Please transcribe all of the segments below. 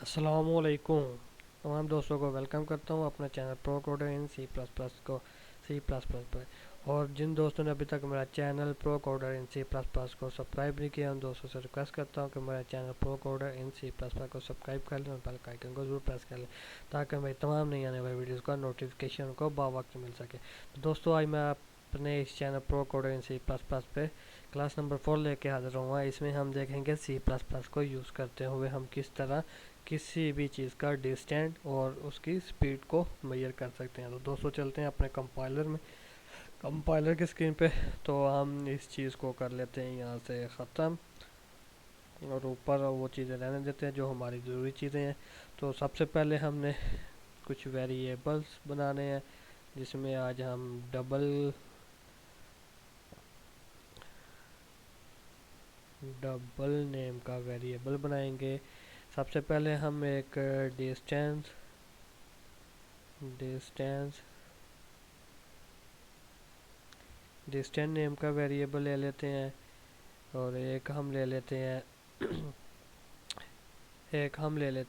अस्सलामुअलैकुम। तमाम दोस्तों को वेलकम करता हूँ अपने चैनल प्रो कोडर इन सी प्लस प्लस को सी प्लस प्लस पर। और जिन दोस्तों ने अभी तक मेरा चैनल प्रो कोडर इन सी प्लस प्लस को सब्सक्राइब नहीं किया, उन दोस्तों से रिक्वेस्ट करता हूँ कि मेरा चैनल प्रो कोडर इन सी प्लस प्लस को सब्सक्राइब कर लें और बेल आइकन को जरूर प्रेस कर लें, ताकि मेरी तमाम नई आने वाली वीडियोज़ का नोटिफिकेशन को बावक्त मिल सके। तो दोस्तों, आज मैं अपने इस चैनल प्रो कोडर इन सी प्लस प्लस पे क्लास नंबर 4 लेके हाजिर हुआ। इसमें हम देखेंगे सी प्लस प्लस को यूज़ करते हुए हम किस तरह किसी भी चीज़ का डिस्टेंस और उसकी स्पीड को मेजर कर सकते हैं। तो दोस्तों, चलते हैं अपने कंपाइलर में, कंपाइलर की स्क्रीन पे। तो हम इस चीज़ को कर लेते हैं यहाँ से ख़त्म, और ऊपर वो चीज़ें रहने देते हैं जो हमारी ज़रूरी चीज़ें हैं। तो सबसे पहले हमने कुछ वेरिएबल्स बनाने हैं, जिसमें आज हम डबल नेम का वेरिएबल बनाएंगे। सबसे पहले हम एक डिस्टेंस डिस्टेंस डिस्टेंस नेम का वेरिएबल ले लेते हैं, और एक हम ले लेते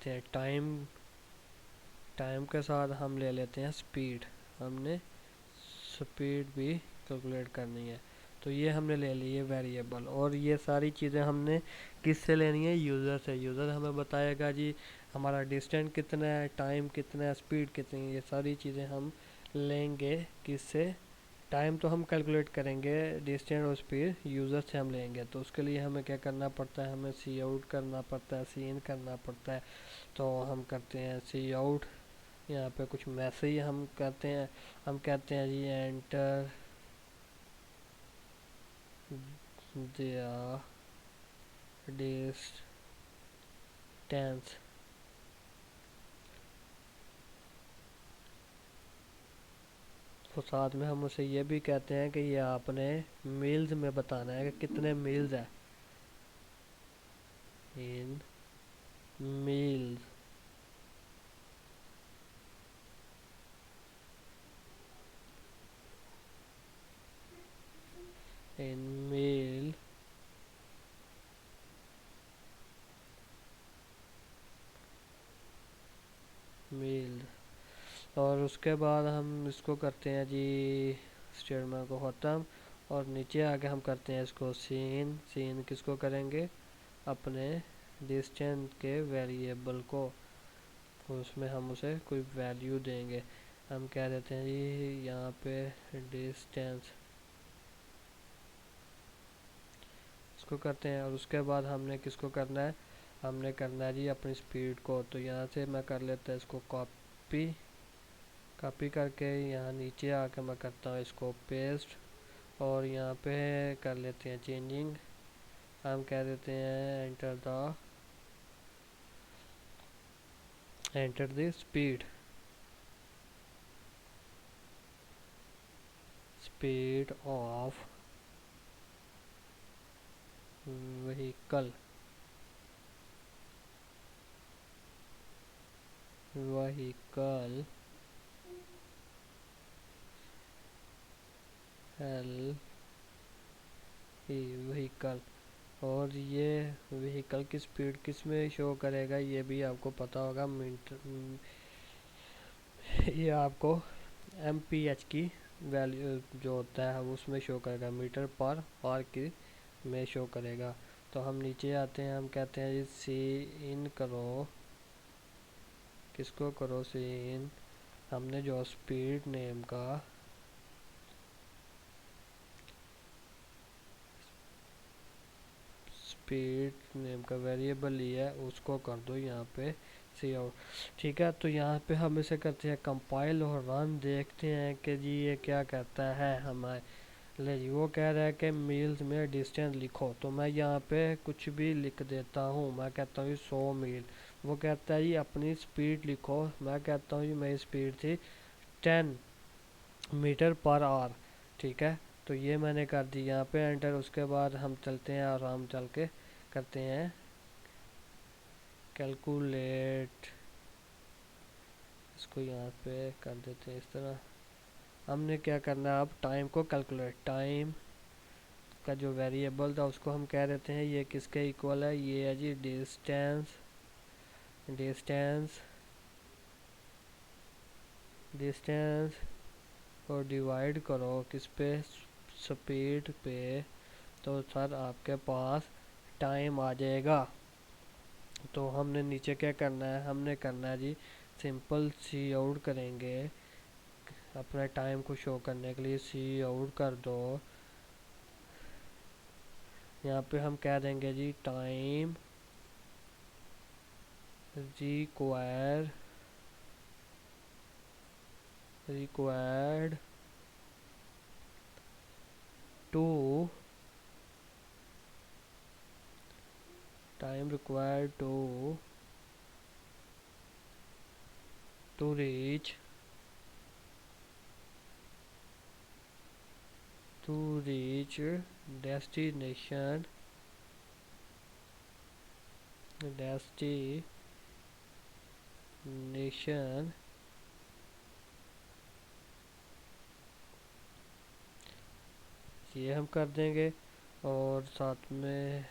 हैं टाइम। टाइम के साथ हम ले लेते हैं स्पीड। हमने स्पीड भी कैलकुलेट करनी है। तो ये हमने ले ली है वेरिएबल, और ये सारी चीज़ें हमने किससे लेनी है? यूज़र से। यूज़र हमें बताएगा जी हमारा डिस्टेंस कितना है, टाइम कितना है, स्पीड कितनी है। ये सारी चीज़ें हम लेंगे किससे? टाइम तो हम कैलकुलेट करेंगे, डिस्टेंस और स्पीड यूज़र से हम लेंगे। तो उसके लिए हमें क्या करना पड़ता है? हमें सी आउट करना पड़ता है, सी इन करना पड़ता है। तो हम करते हैं सी आउट। यहाँ पे कुछ मैसेज हम करते हैं, हम कहते हैं जी एंटर द डिस्टेंस। तो साथ में हम उसे ये भी कहते हैं कि ये आपने मील्स में बताना है कि कितने मील्स है, इन मील्स। इन मील मील। और उसके बाद हम इसको करते हैं जी स्टेटमेंट को ख़त्म, और नीचे आके हम करते हैं इसको सीन। सीन किसको करेंगे? अपने डिस्टेंस के वेरिएबल को। उसमें हम उसे कोई वैल्यू देंगे। हम कह देते हैं जी यहाँ पे डिस्टेंस, इसको करते हैं। और उसके बाद हमने किसको करना है? हमने करना है जी अपनी स्पीड को। तो यहाँ से मैं कर लेता हूँ इसको कॉपी। कॉपी करके यहाँ नीचे आके मैं करता हूँ इसको पेस्ट, और यहाँ पे कर लेते हैं चेंजिंग। हम कह देते हैं enter the speed of vehicle vehicle L vehicle. और ये व्हीकल की स्पीड किस में शो करेगा? ये भी आपको पता होगा, मीटर। ये आपको एमपीएच की वैल्यू जो होता है उसमें शो करेगा, मीटर पर आवर की में शो करेगा। तो हम नीचे आते हैं, हम कहते हैं जी सी इन करो। किसको करो? सी इन। हमने जो स्पीड नेम का वेरिएबल लिया है उसको कर दो यहाँ पे सी आउट। ठीक है, तो यहाँ पे हम इसे करते हैं कंपाइल और रन। देखते हैं कि जी ये क्या कहता है हमारे। ले जी, वो कह रहा है कि मील्स में डिस्टेंस लिखो। तो मैं यहाँ पे कुछ भी लिख देता हूँ। मैं कहता हूँ 100 मील। वो कहता है जी अपनी स्पीड लिखो। मैं कहता हूँ जी मेरी स्पीड थी 10 मीटर पर आवर। ठीक है, तो ये मैंने कर दी यहाँ पे एंटर। उसके बाद हम चलते हैं और हम चल के करते हैं कैलकुलेट। इसको यहाँ पे कर देते हैं इस तरह। हमने क्या करना है अब? टाइम को कैलकुलेट। टाइम का जो वेरिएबल था उसको हम कह देते हैं ये किसके इक्वल है? ये है जी डिस्टेंस डिस्टेंस डिस्टेंस और डिवाइड करो किस पे, स्पीड पे, तो सर आपके पास टाइम आ जाएगा। तो हमने नीचे क्या करना है, हमने करना है जी सिंपल सी आउट करेंगे अपने टाइम को शो करने के लिए। सी आउट कर दो, यहाँ पे हम कह देंगे जी time required to time required to reach destination ये हम कर देंगे। और साथ में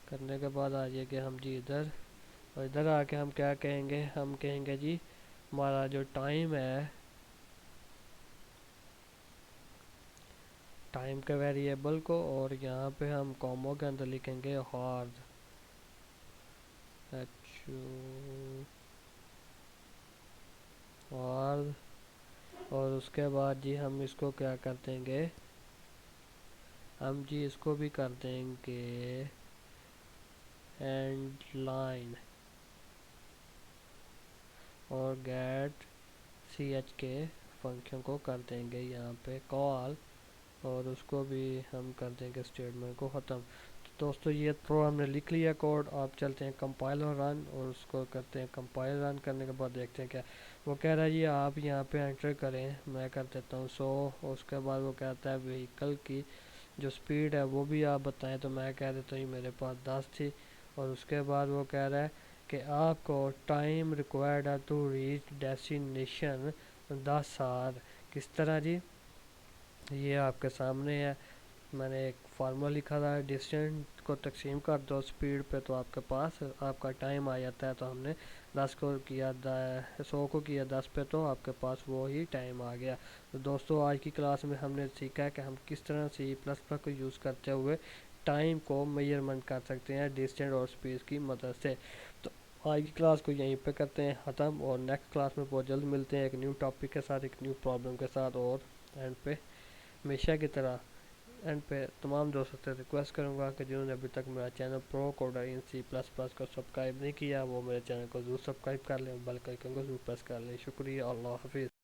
करने के बाद आ जाएंगे हम जी इधर, और इधर आके हम क्या कहेंगे, हम कहेंगे जी हमारा जो टाइम है, टाइम के वेरिएबल को, और यहाँ पे हम कॉमो के अंदर लिखेंगे हॉर्स, और उसके बाद जी हम इसको क्या कर देंगे, हम जी इसको भी कर देंगे एंड लाइन, और गेट सी एच के फंक्शन को कर देंगे यहाँ पे कॉल, और उसको भी हम कर देंगे स्टेटमेंट को ख़त्म। तो दोस्तों ये तो हमने लिख लिया कोड। आप चलते हैं कंपाइल और रन, और उसको करते हैं कंपाइल। रन करने के बाद देखते हैं क्या वो कह रहा है। ये आप यहाँ पे एंटर करें, मैं कर देता हूँ 100। उसके बाद वो कहता है व्हीकल की जो स्पीड है वो भी आप बताएं, तो मैं कह देता हूँ मेरे पास 10 थी। और उसके बाद वो कह रहा है कि आपको टाइम रिक्वायर्ड है टू रीच डेस्टिनेशन 10 आवर। किस तरह जी, ये आपके सामने है। मैंने एक फार्मूला लिखा था, डिस्टेंस को तकसीम कर दो स्पीड पे तो आपके पास आपका टाइम आ जाता है। तो हमने 100 को किया 10 पे, तो आपके पास वो ही टाइम आ गया। तो दोस्तों आज की क्लास में हमने सीखा है कि हम किस तरह C++ को यूज़ करते हुए टाइम को मेजरमेंट कर सकते हैं डिस्टेंस और स्पीड की मदद से। तो आज की क्लास को यहीं पे करते हैं ख़त्म, और नेक्स्ट क्लास में बहुत जल्द मिलते हैं एक न्यू टॉपिक के साथ, एक न्यू प्रॉब्लम के साथ। और एंड पे हमेशा की तरह एंड पे तमाम दोस्तों से रिक्वेस्ट करूंगा कि जिन्होंने अभी तक मेरा चैनल प्रो कोडर इन C++ को सब्सक्राइब नहीं किया, वो मेरे चैनल को ज़रूर सब्सक्राइब कर लें, बेल आइकन को ज़रूर प्रेस कर लें। शुक्रिया, अल्लाह हाफिज़।